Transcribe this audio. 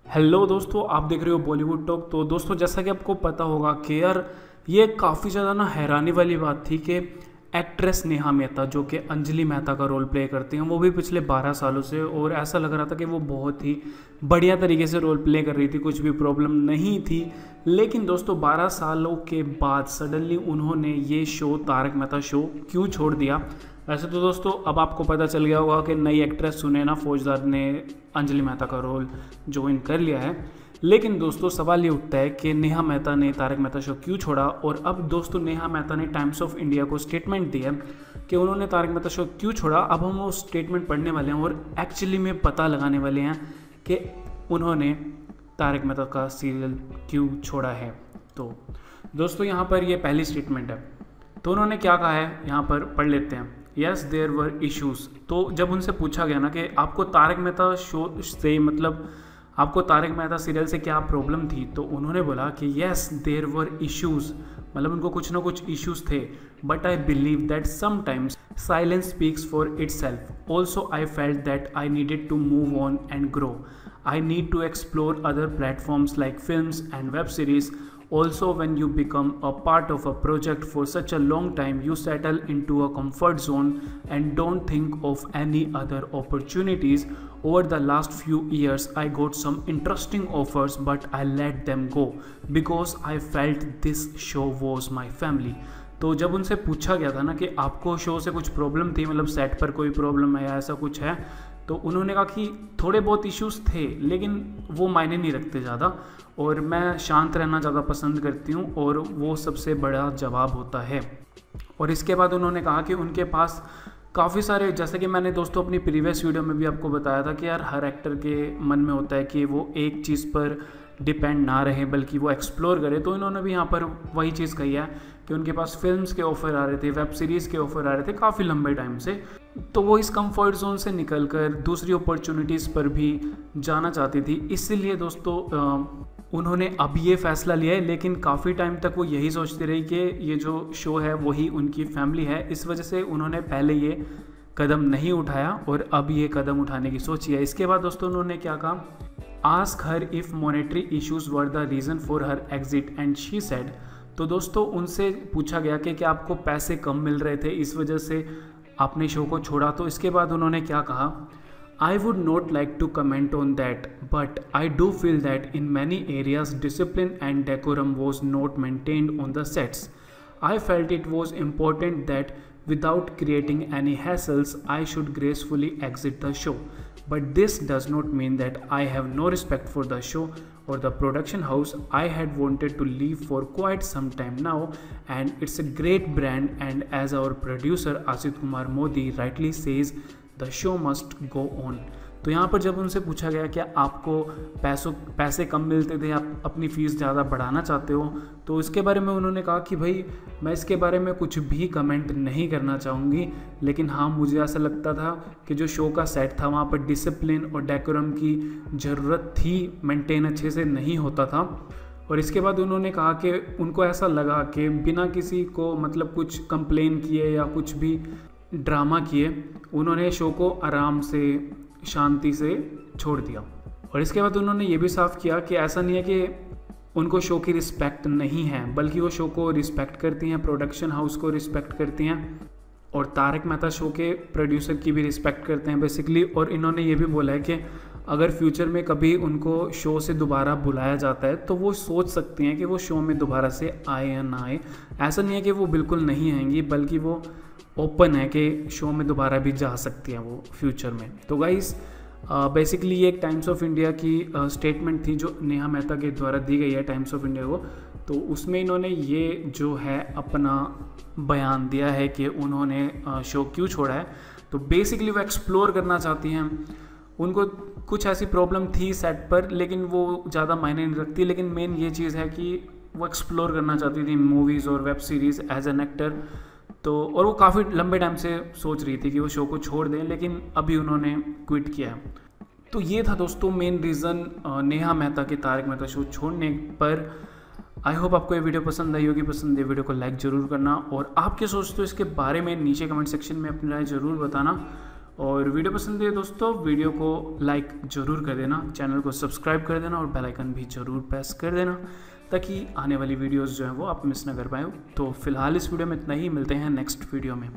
Hello दोस्तों, आप देख रहे हो बॉलीवुड टॉक। तो दोस्तों, जैसा कि आपको पता होगा कि यार ये काफ़ी ज़्यादा ना हैरानी वाली बात थी कि एक्ट्रेस नेहा मेहता जो कि अंजलि मेहता का रोल प्ले करती हैं, वो भी पिछले 12 सालों से, और ऐसा लग रहा था कि वो बहुत ही बढ़िया तरीके से रोल प्ले कर रही थी, कुछ भी प्रॉब्लम नहीं थी। लेकिन दोस्तों 12 सालों के बाद सडनली उन्होंने ये शो तारक मेहता शो क्यों छोड़ दिया। वैसे तो दोस्तों अब आपको पता चल गया होगा कि नई एक्ट्रेस सुनैना फौजदार ने अंजलि मेहता का रोल ज्वाइन कर लिया है। लेकिन दोस्तों सवाल ये उठता है कि नेहा मेहता ने तारक मेहता शो क्यों छोड़ा। और अब दोस्तों नेहा मेहता ने टाइम्स ऑफ इंडिया को स्टेटमेंट दिया कि उन्होंने तारक मेहता शो क्यों छोड़ा। अब हम वो स्टेटमेंट पढ़ने वाले हैं और एक्चुअली में पता लगाने वाले हैं कि उन्होंने तारक मेहता का सीरियल क्यों छोड़ा है। तो दोस्तों यहाँ पर ये पहली स्टेटमेंट है। तो उन्होंने क्या कहा है यहाँ पर पढ़ लेते हैं। Yes there were issues. तो जब उनसे पूछा गया ना कि आपको तारक मेहता शो से मतलब आपको तारक मेहता सीरियल से क्या प्रॉब्लम थी, तो उन्होंने बोला कि यस देयर वर इश्यूज़, मतलब उनको कुछ ना कुछ इश्यूज़ थे। But I believe that sometimes silence speaks for itself. Also I felt that I needed to move on and grow. I need to explore other platforms like films and web series. Also, when you become a part of a project for such a long time, you settle into a comfort zone and don't think of any other opportunities. Over the last few years, I got some interesting offers, but I let them go because I felt this show was my family. तो जब उनसे पूछा गया था ना कि आपको show से कुछ प्रॉब्लम थी, मतलब सेट पर कोई प्रॉब्लम है या ऐसा कुछ है, तो उन्होंने कहा कि थोड़े बहुत इश्यूज़ थे लेकिन वो मायने नहीं रखते ज़्यादा, और मैं शांत रहना ज़्यादा पसंद करती हूँ, और वो सबसे बड़ा जवाब होता है। और इसके बाद उन्होंने कहा कि उनके पास काफ़ी सारे, जैसे कि मैंने दोस्तों अपनी प्रीवियस वीडियो में भी आपको बताया था कि यार हर एक्टर के मन में होता है कि वो एक चीज़ पर डिपेंड ना रहे बल्कि वो एक्सप्लोर करे। तो इन्होंने भी यहाँ पर वही चीज़ कही है कि उनके पास फिल्म्स के ऑफ़र आ रहे थे, वेब सीरीज़ के ऑफ़र आ रहे थे काफ़ी लंबे टाइम से, तो वो इस कंफर्ट जोन से निकलकर दूसरी अपॉर्चुनिटीज़ पर भी जाना चाहती थी। इसीलिए दोस्तों उन्होंने अब ये फ़ैसला लिया है। लेकिन काफ़ी टाइम तक वो यही सोचती रही कि ये जो शो है वही उनकी फैमिली है, इस वजह से उन्होंने पहले ये कदम नहीं उठाया और अब ये कदम उठाने की सोची है। इसके बाद दोस्तों उन्होंने क्या कहा, ask her if monetary issues were the reason for her exit and she said. तो दोस्तों उनसे पूछा गया कि क्या आपको पैसे कम मिल रहे थे इस वजह से आपने शो को छोड़ा। तो इसके बाद उन्होंने क्या कहा, I would not like to comment on that but I do feel that in many areas discipline and decorum was not maintained on the sets. I felt it was important that without creating any hassles, I should gracefully exit the show. But this does not mean that I have no respect for the show or the production house. I had wanted to leave for quite some time now, and it's a great brand, and as our producer Asit Kumar Modi rightly says, the show must go on. तो यहाँ पर जब उनसे पूछा गया कि आपको पैसे कम मिलते थे, आप अपनी फ़ीस ज़्यादा बढ़ाना चाहते हो, तो इसके बारे में उन्होंने कहा कि भाई मैं इसके बारे में कुछ भी कमेंट नहीं करना चाहूँगी, लेकिन हाँ मुझे ऐसा लगता था कि जो शो का सेट था वहाँ पर डिसिप्लिन और डेकोरम की ज़रूरत थी, मेंटेन अच्छे से नहीं होता था। और इसके बाद उन्होंने कहा कि उनको ऐसा लगा कि बिना किसी को मतलब कुछ कंप्लेन किए या कुछ भी ड्रामा किए उन्होंने शो को आराम से शांति से छोड़ दिया। और इसके बाद उन्होंने ये भी साफ किया कि ऐसा नहीं है कि उनको शो की रिस्पेक्ट नहीं है, बल्कि वो शो को रिस्पेक्ट करती हैं, प्रोडक्शन हाउस को रिस्पेक्ट करती हैं, और तारक मेहता शो के प्रोड्यूसर की भी रिस्पेक्ट करते हैं बेसिकली। और इन्होंने ये भी बोला है कि अगर फ्यूचर में कभी उनको शो से दोबारा बुलाया जाता है तो वो सोच सकती हैं कि वो शो में दोबारा से आए या ना आए। ऐसा नहीं है कि वो बिल्कुल नहीं आएंगी, बल्कि वो ओपन है कि शो में दोबारा भी जा सकती हैं वो फ्यूचर में। तो गाइस बेसिकली ये एक टाइम्स ऑफ इंडिया की स्टेटमेंट थी जो नेहा मेहता के द्वारा दी गई है टाइम्स ऑफ इंडिया को। तो उसमें इन्होंने ये जो है अपना बयान दिया है कि उन्होंने शो क्यों छोड़ा है। तो बेसिकली वो एक्सप्लोर करना चाहती हैं, उनको कुछ ऐसी प्रॉब्लम थी सेट पर लेकिन वो ज़्यादा मायने नहीं रखती, लेकिन मेन ये चीज़ है कि वो एक्सप्लोर करना चाहती थी मूवीज़ और web series as an actor. तो और वो काफ़ी लंबे टाइम से सोच रही थी कि वो शो को छोड़ दें, लेकिन अभी उन्होंने क्विट किया है। तो ये था दोस्तों मेन रीज़न नेहा मेहता के तारक मेहता शो छोड़ने पर। आई होप आपको ये वीडियो पसंद आई होगी। पसंद है वीडियो को लाइक ज़रूर करना, और आप क्या सोचते हो इसके बारे में नीचे कमेंट सेक्शन में अपनी राय ज़रूर बताना। और वीडियो पसंद है दोस्तों, वीडियो को लाइक ज़रूर कर देना, चैनल को सब्सक्राइब कर देना और बेल आइकन भी ज़रूर प्रेस कर देना ताकि आने वाली वीडियोस जो हैं वो आप मिस ना कर पाए। तो फिलहाल इस वीडियो में इतना ही, मिलते हैं नेक्स्ट वीडियो में।